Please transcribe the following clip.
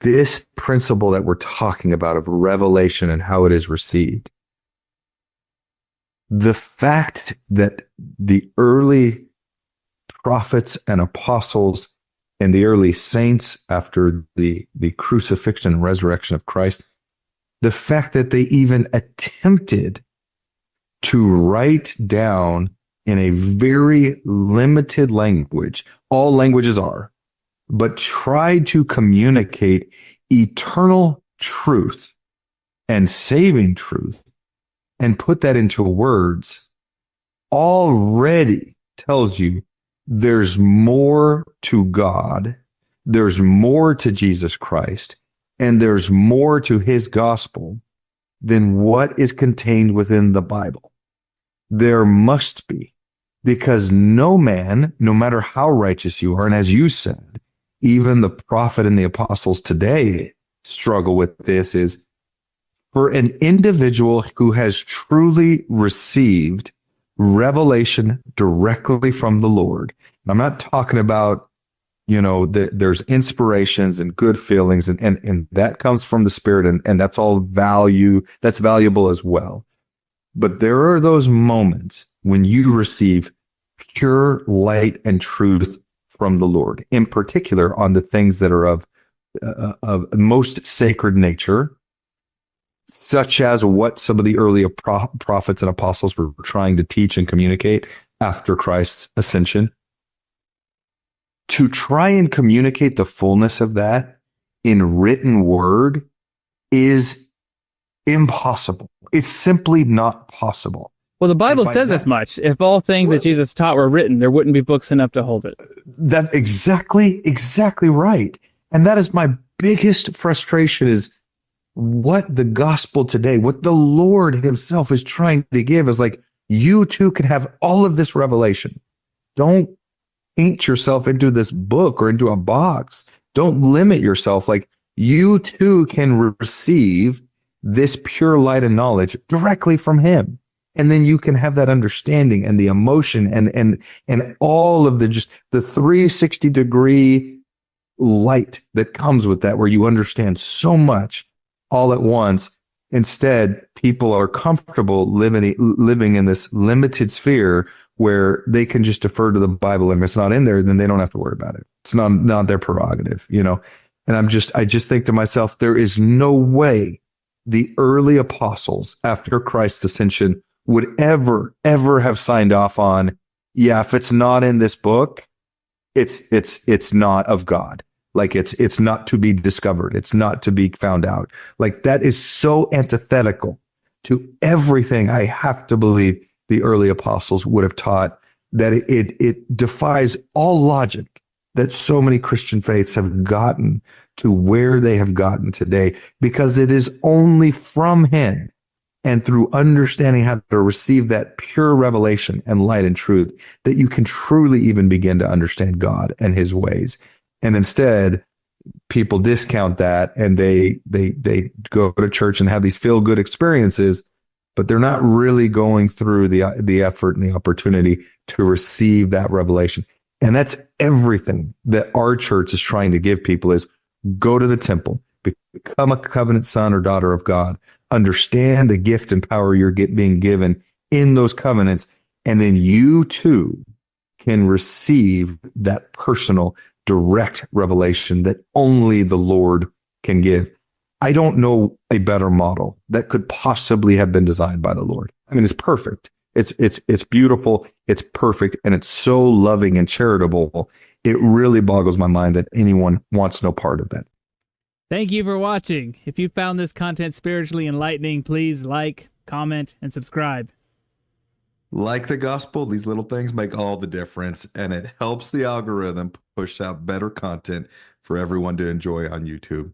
this principle that we're talking about of revelation and how it is received, the fact that the early prophets and apostles and the early saints after the crucifixion and resurrection of Christ, the fact that they even attempted to write down in a very limited language, all languages are, but tried to communicate eternal truth and saving truth and put that into words already tells you there's more to God, there's more to Jesus Christ, and there's more to his gospel than what is contained within the Bible. There must be, because no man, no matter how righteous you are, and as you said, even the prophet and the apostles today struggle with this, is for an individual who has truly received revelation directly from the Lord. And I'm not talking about, there's inspirations and good feelings and that comes from the Spirit and that's all that's valuable as well. But there are those moments when you receive pure light and truth from the Lord, in particular on the things that are of most sacred nature, such as what some of the earlier prophets and apostles were trying to teach and communicate after Christ's ascension. To try and communicate the fullness of that in written word is impossible. It's simply not possible. Well, the Bible says as much. If all things that Jesus taught were written, there wouldn't be books enough to hold it. That's exactly right. And that is my biggest frustration, is what the gospel today, what the Lord himself is trying to give is like, you too can have all of this revelation. Don't paint yourself into this book or into a box. Don't limit yourself. Like, you too can receive this pure light and knowledge directly from him. And then you can have that understanding and the emotion and all of the 360-degree light that comes with that, where you understand so much all at once. Instead, people are comfortable living in this limited sphere where they can just defer to the Bible, and if it's not in there, then they don't have to worry about it. It's not their prerogative, And I just think to myself, there is no way the early apostles after Christ's ascension would ever have signed off on, if it's not in this book, it's not of God. Like it's not to be discovered. It's not to be found out. Like, that is so antithetical to everything I have to believe the early apostles would have taught, that it defies all logic that so many Christian faiths have gotten to where they have gotten today, because it is only from him and through understanding how to receive that pure revelation and light and truth that you can truly even begin to understand God and his ways. And instead, people discount that, and they go to church and have these feel-good experiences, but they're not really going through the effort and the opportunity to receive that revelation. And that's everything that our church is trying to give people, is go to the temple, become a covenant son or daughter of God, understand the gift and power you're being given in those covenants, and then you too can receive that personal, direct revelation that only the Lord can give. I don't know a better model that could possibly have been designed by the Lord. I mean, it's perfect. It's beautiful. It's perfect. And it's so loving and charitable. It really boggles my mind that anyone wants no part of that. Thank you for watching. If you found this content spiritually enlightening, please like, comment, and subscribe. Like the gospel, these little things make all the difference, and it helps the algorithm push out better content for everyone to enjoy on YouTube.